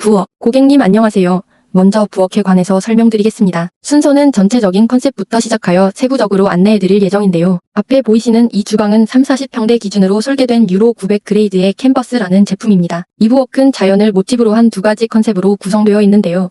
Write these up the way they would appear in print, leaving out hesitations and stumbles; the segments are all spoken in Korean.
부엌. 고객님 안녕하세요. 먼저 부엌에 관해서 설명드리겠습니다. 순서는 전체적인 컨셉부터 시작하여 세부적으로 안내해드릴 예정인데요. 앞에 보이시는 이 주방은 3-40평대 기준으로 설계된 유로 900 그레이드의 캔버스라는 제품입니다. 이 부엌은 자연을 모티브로 한 두 가지 컨셉으로 구성되어 있는데요.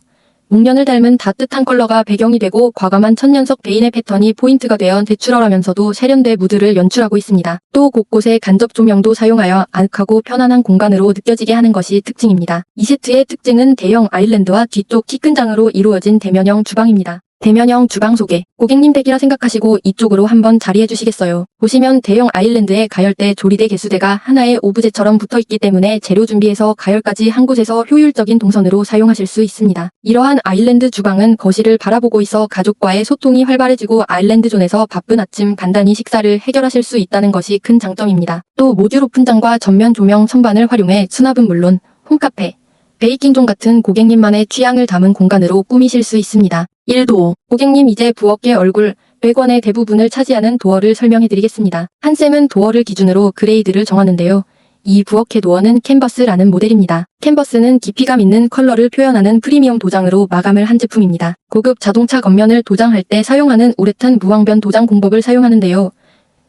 목련을 닮은 따뜻한 컬러가 배경이 되고 과감한 천연석 베인의 패턴이 포인트가 되어 내추럴하면서도 세련돼 무드를 연출하고 있습니다. 또 곳곳에 간접 조명도 사용하여 아늑하고 편안한 공간으로 느껴지게 하는 것이 특징입니다. 이 세트의 특징은 대형 아일랜드와 뒤쪽 키 큰 장으로 이루어진 대면형 주방입니다. 대면형 주방 소개. 고객님 댁이라 생각하시고 이쪽으로 한번 자리해 주시겠어요? 보시면 대형 아일랜드에 가열대, 조리대, 개수대가 하나의 오브제처럼 붙어있기 때문에 재료 준비에서 가열까지 한 곳에서 효율적인 동선으로 사용하실 수 있습니다. 이러한 아일랜드 주방은 거실을 바라보고 있어 가족과의 소통이 활발해지고 아일랜드 존에서 바쁜 아침 간단히 식사를 해결하실 수 있다는 것이 큰 장점입니다. 또 모듈 오픈장과 전면 조명 선반을 활용해 수납은 물론 홈카페, 베이킹존 같은 고객님만의 취향을 담은 공간으로 꾸미실 수 있습니다. 1도어. 고객님 이제 부엌의 얼굴, 외관의 대부분을 차지하는 도어를 설명해드리겠습니다. 한샘은 도어를 기준으로 그레이드를 정하는데요. 이 부엌의 도어는 캔버스라는 모델입니다. 캔버스는 깊이감 있는 컬러를 표현하는 프리미엄 도장으로 마감을 한 제품입니다. 고급 자동차 겉면을 도장할 때 사용하는 우레탄 무왕변 도장 공법을 사용하는데요.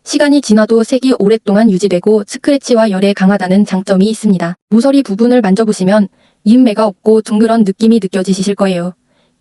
시간이 지나도 색이 오랫동안 유지되고 스크래치와 열에 강하다는 장점이 있습니다. 모서리 부분을 만져보시면 이음매가 없고 둥그런 느낌이 느껴지실 거예요.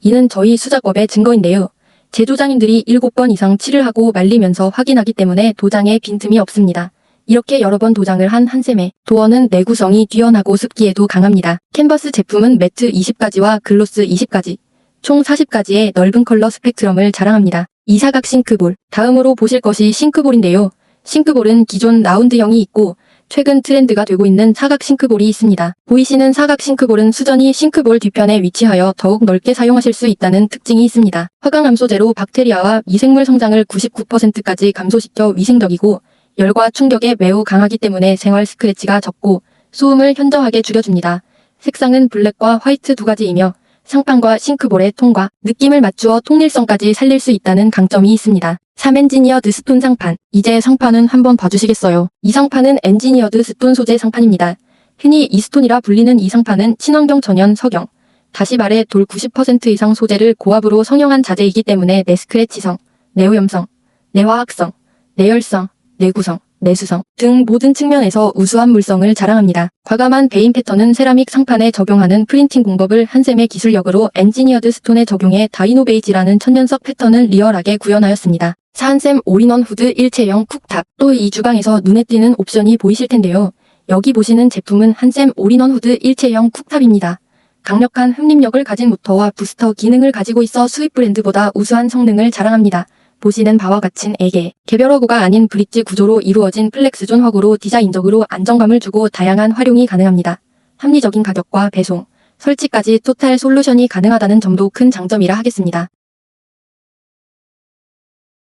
이는 저희 수작업의 증거인데요. 제조장인들이 7번 이상 칠을 하고 말리면서 확인하기 때문에 도장에 빈틈이 없습니다. 이렇게 여러 번 도장을 한 한샘의 도어는 내구성이 뛰어나고 습기에도 강합니다. 캔버스 제품은 매트 20가지와 글로스 20가지, 총 40가지의 넓은 컬러 스펙트럼을 자랑합니다. 이사각 싱크볼. 다음으로 보실 것이 싱크볼인데요. 싱크볼은 기존 라운드형이 있고 최근 트렌드가 되고 있는 사각 싱크볼이 있습니다. 보이시는 사각 싱크볼은 수전이 싱크볼 뒤편에 위치하여 더욱 넓게 사용하실 수 있다는 특징이 있습니다. 화강암 소재로 박테리아와 미생물 성장을 99%까지 감소시켜 위생적이고 열과 충격에 매우 강하기 때문에 생활 스크래치가 적고 소음을 현저하게 줄여줍니다. 색상은 블랙과 화이트 두 가지이며 상판과 싱크볼의 톤과 느낌을 맞추어 통일성까지 살릴 수 있다는 강점이 있습니다. 3 엔지니어드 스톤 상판. 이제 상판은 한번 봐주시겠어요? 이 상판은 엔지니어드 스톤 소재 상판입니다. 흔히 이스톤이라 불리는 이 상판은 친환경 전연 석영, 다시 말해 돌 90% 이상 소재를 고압으로 성형한 자재이기 때문에 내스크래치성, 내오염성, 내화학성, 내열성, 내구성, 내수성 등 모든 측면에서 우수한 물성을 자랑합니다. 과감한 베인 패턴은 세라믹 상판에 적용하는 프린팅 공법을 한샘의 기술력으로 엔지니어드 스톤에 적용해 다이노 베이지라는 천연석 패턴을 리얼하게 구현하였습니다. 한샘 올인원 후드 일체형 쿡탑. 또 이 주방에서 눈에 띄는 옵션이 보이실 텐데요. 여기 보시는 제품은 한샘 올인원 후드 일체형 쿡탑입니다. 강력한 흡입력을 가진 모터와 부스터 기능을 가지고 있어 수입 브랜드보다 우수한 성능을 자랑합니다. 보시는 바와 같은 에게 개별허구가 아닌 브릿지 구조로 이루어진 플렉스존 허구로 디자인적으로 안정감을 주고 다양한 활용이 가능합니다. 합리적인 가격과 배송, 설치까지 토탈 솔루션이 가능하다는 점도 큰 장점이라 하겠습니다.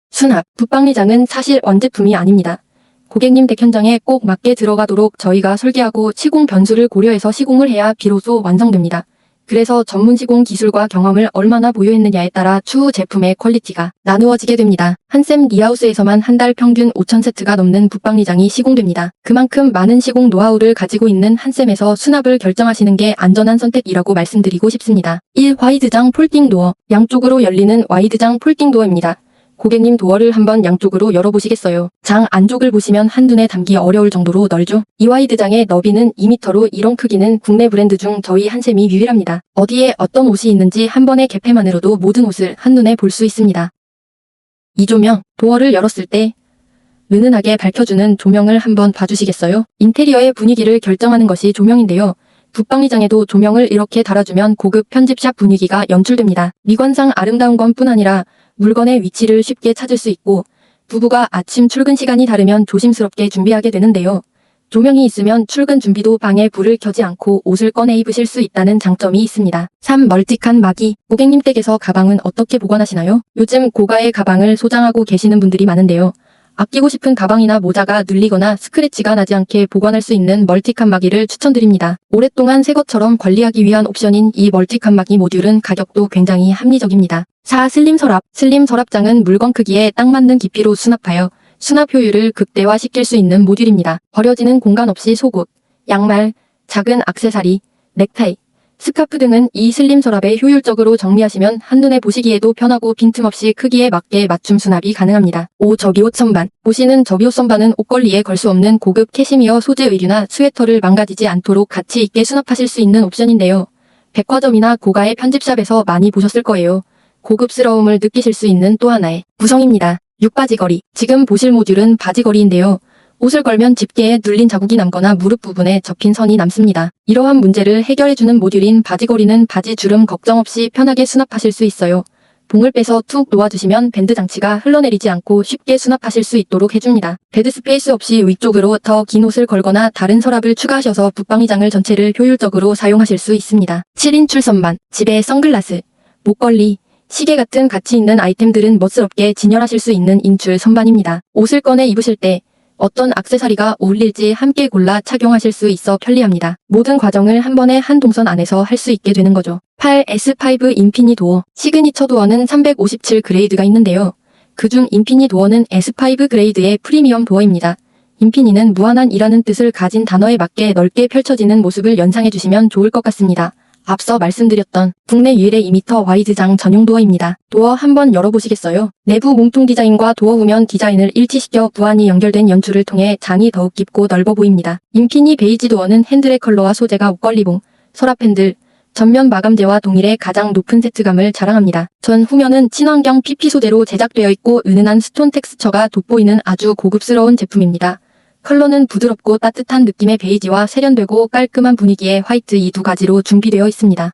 수납. 붙박리장은 사실 원제품이 아닙니다. 고객님 댁 현장에 꼭 맞게 들어가도록 저희가 설계하고 시공 변수를 고려해서 시공을 해야 비로소 완성됩니다. 그래서 전문 시공 기술과 경험을 얼마나 보유했느냐에 따라 추후 제품의 퀄리티가 나누어지게 됩니다. 한샘 리하우스에서만 한 달 평균 5,000세트가 넘는 붙박리장이 시공됩니다. 그만큼 많은 시공 노하우를 가지고 있는 한샘에서 수납을 결정하시는 게 안전한 선택이라고 말씀드리고 싶습니다. 1. 와이드장 폴딩 도어. 양쪽으로 열리는 와이드장 폴딩 도어입니다. 고객님 도어를 한번 양쪽으로 열어보시겠어요? 장 안쪽을 보시면 한눈에 담기 어려울 정도로 넓죠? 이 와이드장의 너비는 2m로 이런 크기는 국내 브랜드 중 저희 한샘이 유일합니다. 어디에 어떤 옷이 있는지 한 번의 개폐만으로도 모든 옷을 한눈에 볼 수 있습니다. 이 조명. 도어를 열었을 때 은은하게 밝혀주는 조명을 한번 봐주시겠어요? 인테리어의 분위기를 결정하는 것이 조명인데요. 붙박리장에도 조명을 이렇게 달아주면 고급 편집샵 분위기가 연출됩니다. 미관상 아름다운 것뿐 아니라 물건의 위치를 쉽게 찾을 수 있고 부부가 아침 출근 시간이 다르면 조심스럽게 준비하게 되는데요. 조명이 있으면 출근 준비도 방에 불을 켜지 않고 옷을 꺼내 입으실 수 있다는 장점이 있습니다. 3. 멀티칸 마기. 고객님 댁에서 가방은 어떻게 보관하시나요? 요즘 고가의 가방을 소장하고 계시는 분들이 많은데요. 아끼고 싶은 가방이나 모자가 눌리거나 스크래치가 나지 않게 보관할 수 있는 멀티칸 마기를 추천드립니다. 오랫동안 새 것처럼 관리하기 위한 옵션인 이 멀티칸 마기 모듈은 가격도 굉장히 합리적입니다. 4. 슬림 서랍. 슬림 서랍장은 물건 크기에 딱 맞는 깊이로 수납하여 수납 효율을 극대화시킬 수 있는 모듈입니다. 버려지는 공간 없이 속옷, 양말, 작은 액세서리, 넥타이, 스카프 등은 이 슬림 서랍에 효율적으로 정리하시면 한눈에 보시기에도 편하고 빈틈없이 크기에 맞게 맞춤 수납이 가능합니다. 5. 접이옷 선반. 보시는 접이옷 선반은 옷걸이에 걸 수 없는 고급 캐시미어 소재 의류나 스웨터를 망가지지 않도록 가치 있게 수납하실 수 있는 옵션인데요. 백화점이나 고가의 편집샵에서 많이 보셨을 거예요. 고급스러움을 느끼실 수 있는 또 하나의 구성입니다. 6. 바지걸이. 지금 보실 모듈은 바지걸이인데요. 옷을 걸면 집게에 눌린 자국이 남거나 무릎 부분에 접힌 선이 남습니다. 이러한 문제를 해결해주는 모듈인 바지걸이는 바지 주름 걱정 없이 편하게 수납하실 수 있어요. 봉을 빼서 툭 놓아주시면 밴드 장치가 흘러내리지 않고 쉽게 수납하실 수 있도록 해줍니다. 데드 스페이스 없이 위쪽으로 더 긴 옷을 걸거나 다른 서랍을 추가하셔서 붙박이장을 전체를 효율적으로 사용하실 수 있습니다. 7. 인출 선반. 집에 선글라스, 목걸이, 시계 같은 가치 있는 아이템들은 멋스럽게 진열하실 수 있는 인출 선반입니다. 옷을 꺼내 입으실 때 어떤 액세서리가 어울릴지 함께 골라 착용하실 수 있어 편리합니다. 모든 과정을 한 번에 한 동선 안에서 할 수 있게 되는 거죠. 8. S5 인피니 도어. 시그니처 도어는 357 그레이드가 있는데요. 그중 인피니 도어는 S5 그레이드의 프리미엄 도어입니다. 인피니는 무한한이라는 뜻을 가진 단어에 맞게 넓게 펼쳐지는 모습을 연상해주시면 좋을 것 같습니다. 앞서 말씀드렸던 국내 유일의 2m 와이드장 전용 도어입니다. 도어 한번 열어보시겠어요? 내부 몸통 디자인과 도어 후면 디자인을 일치시켜 무한히 연결된 연출을 통해 장이 더욱 깊고 넓어 보입니다. 인피니 베이지 도어는 핸들의 컬러와 소재가 옷걸이봉, 서랍 핸들, 전면 마감재와 동일해 가장 높은 세트감을 자랑합니다. 전 후면은 친환경 PP 소재로 제작되어 있고 은은한 스톤 텍스처가 돋보이는 아주 고급스러운 제품입니다. 컬러는 부드럽고 따뜻한 느낌의 베이지와 세련되고 깔끔한 분위기의 화이트 이 두 가지로 준비되어 있습니다.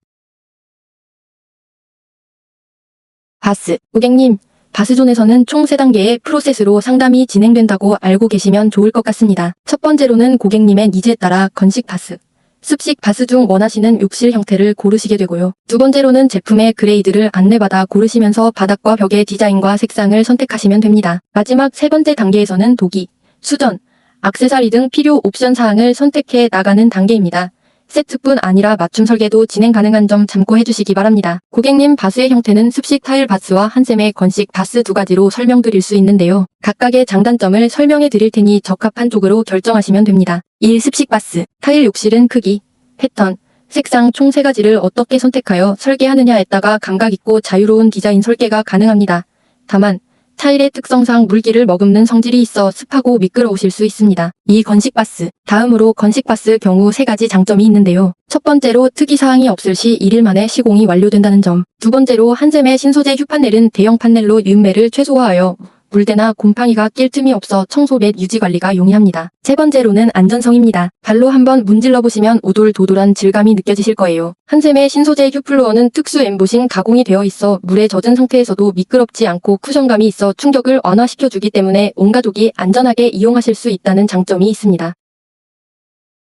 바스. 고객님, 바스존에서는 총 3단계의 프로세스로 상담이 진행된다고 알고 계시면 좋을 것 같습니다. 첫 번째로는 고객님의 니즈에 따라 건식 바스, 습식 바스 중 원하시는 욕실 형태를 고르시게 되고요. 두 번째로는 제품의 그레이드를 안내받아 고르시면서 바닥과 벽의 디자인과 색상을 선택하시면 됩니다. 마지막 세 번째 단계에서는 도기, 수전, 액세서리 등 필요 옵션 사항을 선택해 나가는 단계입니다. 세트뿐 아니라 맞춤 설계도 진행 가능한 점 참고해 주시기 바랍니다. 고객님 바스의 형태는 습식 타일 바스와 한샘의 건식 바스 두 가지로 설명드릴 수 있는데요. 각각의 장단점을 설명해 드릴 테니 적합한 쪽으로 결정하시면 됩니다. 1. 습식 바스. 타일 욕실은 크기, 패턴, 색상 총 3가지를 어떻게 선택하여 설계하느냐에 따라 감각 있고 자유로운 디자인 설계가 가능합니다. 다만 타일의 특성상 물기를 머금는 성질이 있어 습하고 미끄러우실 수 있습니다. 2. 건식 바스. 다음으로 건식 바스 경우 3가지 장점이 있는데요. 첫 번째로 특이사항이 없을 시 1일 만에 시공이 완료된다는 점. 두 번째로 한샘의 신소재 휴판넬은 대형 판넬로 유음매를 최소화하여 물때나 곰팡이가 낄 틈이 없어 청소 및 유지 관리가 용이합니다. 세 번째로는 안전성입니다. 발로 한번 문질러 보시면 오돌도돌한 질감이 느껴지실 거예요. 한샘의 신소재 휴플로어는 특수 엠보싱 가공이 되어 있어 물에 젖은 상태에서도 미끄럽지 않고 쿠션감이 있어 충격을 완화시켜주기 때문에 온 가족이 안전하게 이용하실 수 있다는 장점이 있습니다.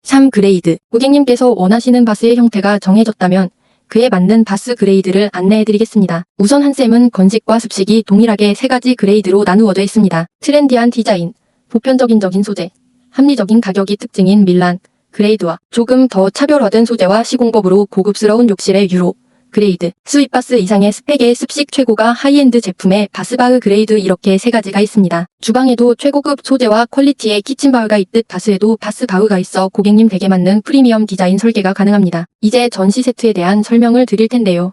3. 그레이드. 고객님께서 원하시는 바스의 형태가 정해졌다면 그에 맞는 바스 그레이드를 안내해드리겠습니다. 우선 한샘은 건식과 습식이 동일하게 3가지 그레이드로 나누어져 있습니다. 트렌디한 디자인, 보편적인 소재, 합리적인 가격이 특징인 밀란 그레이드와 조금 더 차별화된 소재와 시공법으로 고급스러운 욕실의 유로 그레이드, 스윗바스 이상의 스펙의 습식 최고가 하이엔드 제품의 바스바흐 그레이드 이렇게 3가지가 있습니다. 주방에도 최고급 소재와 퀄리티의 키친바흐가 있듯 바스에도 바스바흐가 있어 고객님 댁에 맞는 프리미엄 디자인 설계가 가능합니다. 이제 전시 세트에 대한 설명을 드릴 텐데요.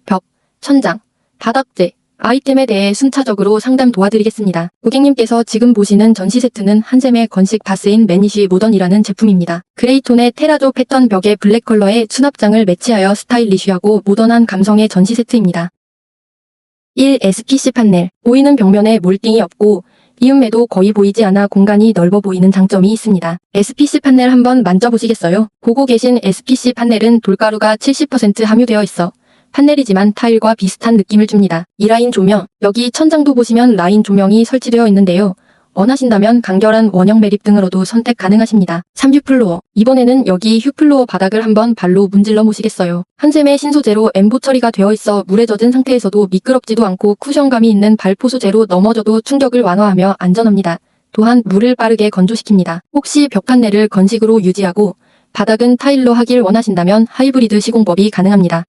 벽, 천장, 바닥재, 아이템에 대해 순차적으로 상담 도와드리겠습니다. 고객님께서 지금 보시는 전시 세트는 한샘의 건식 바스인 매니쉬 모던이라는 제품입니다. 그레이톤의 테라조 패턴 벽에 블랙 컬러의 수납장을 매치하여 스타일리쉬하고 모던한 감성의 전시 세트입니다. 1. SPC 판넬. 보이는 벽면에 몰딩이 없고 이음매도 거의 보이지 않아 공간이 넓어 보이는 장점이 있습니다. SPC 판넬 한번 만져보시겠어요? 보고 계신 SPC 판넬은 돌가루가 70% 함유되어 있어 판넬이지만 타일과 비슷한 느낌을 줍니다. 이 라인 조명, 여기 천장도 보시면 라인 조명이 설치되어 있는데요. 원하신다면 간결한 원형 매립 등으로도 선택 가능하십니다. 3. 휴플로어. 이번에는 여기 휴플로어 바닥을 한번 발로 문질러 보시겠어요? 한샘의 신소재로 엠보 처리가 되어 있어 물에 젖은 상태에서도 미끄럽지도 않고 쿠션감이 있는 발포 소재로 넘어져도 충격을 완화하며 안전합니다. 또한 물을 빠르게 건조시킵니다. 혹시 벽 판넬을 건식으로 유지하고 바닥은 타일로 하길 원하신다면 하이브리드 시공법이 가능합니다.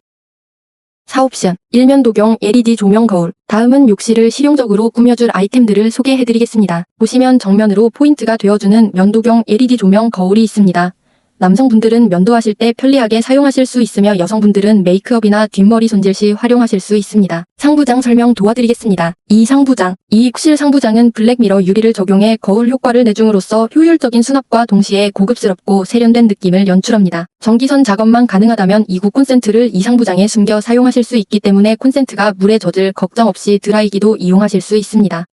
4. 옵션. 일면 도경 LED 조명 거울. 다음은 욕실을 실용적으로 꾸며줄 아이템들을 소개해드리겠습니다. 보시면 정면으로 포인트가 되어주는 면도경 LED 조명 거울이 있습니다. 남성분들은 면도하실 때 편리하게 사용하실 수 있으며 여성분들은 메이크업이나 뒷머리 손질 시 활용하실 수 있습니다. 상부장 설명 도와드리겠습니다. 이 상부장. 이 쿡실 상부장은 블랙미러 유리를 적용해 거울 효과를 내줌으로써 효율적인 수납과 동시에 고급스럽고 세련된 느낌을 연출합니다. 전기선 작업만 가능하다면 이구 콘센트를 이 상부장에 숨겨 사용하실 수 있기 때문에 콘센트가 물에 젖을 걱정 없이 드라이기도 이용하실 수 있습니다.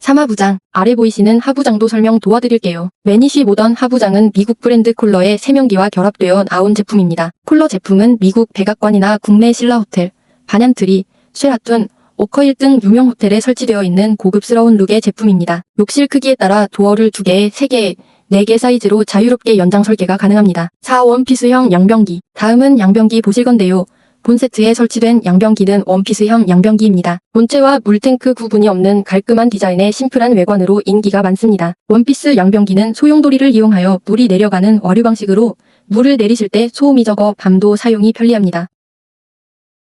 3하부장, 아래 보이시는 하부장도 설명 도와드릴게요. 매니쉬 모던 하부장은 미국 브랜드 콜러의 세면기와 결합되어 나온 제품입니다. 콜러 제품은 미국 백악관이나 국내 신라 호텔, 반얀트리, 쉐라툰, 오커힐 등 유명 호텔에 설치되어 있는 고급스러운 룩의 제품입니다. 욕실 크기에 따라 도어를 2개, 3개, 4개 사이즈로 자유롭게 연장 설계가 가능합니다. 4. 원피스형 양변기. 다음은 양변기 보실 건데요. 본 세트에 설치된 양변기는 원피스형 양변기입니다. 본체와 물탱크 구분이 없는 깔끔한 디자인의 심플한 외관으로 인기가 많습니다. 원피스 양변기는 소용돌이를 이용하여 물이 내려가는 와류 방식으로 물을 내리실 때 소음이 적어 밤도 사용이 편리합니다.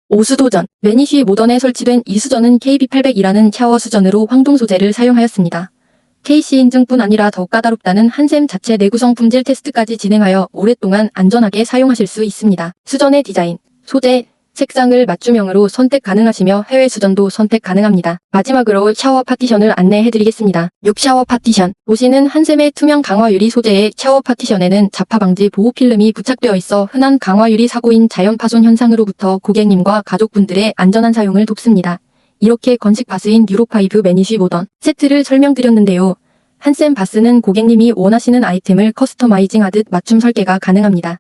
5. 수도전. 매니쉬 모던에 설치된 이 수전은 KB800이라는 샤워 수전으로 황동 소재를 사용하였습니다. KC 인증뿐 아니라 더 까다롭다는 한샘 자체 내구성 품질 테스트까지 진행하여 오랫동안 안전하게 사용하실 수 있습니다. 수전의 디자인, 소재, 색상을 맞춤형으로 선택 가능하시며 해외 수전도 선택 가능합니다. 마지막으로 샤워 파티션을 안내해드리겠습니다. 6. 샤워 파티션. 보시는 한샘의 투명 강화 유리 소재의 샤워 파티션에는 자파 방지 보호 필름이 부착되어 있어 흔한 강화 유리 사고인 자연 파손 현상으로부터 고객님과 가족분들의 안전한 사용을 돕습니다. 이렇게 건식 바스인 유로5 매니쉬 모던 세트를 설명드렸는데요. 한샘 바스는 고객님이 원하시는 아이템을 커스터마이징하듯 맞춤 설계가 가능합니다.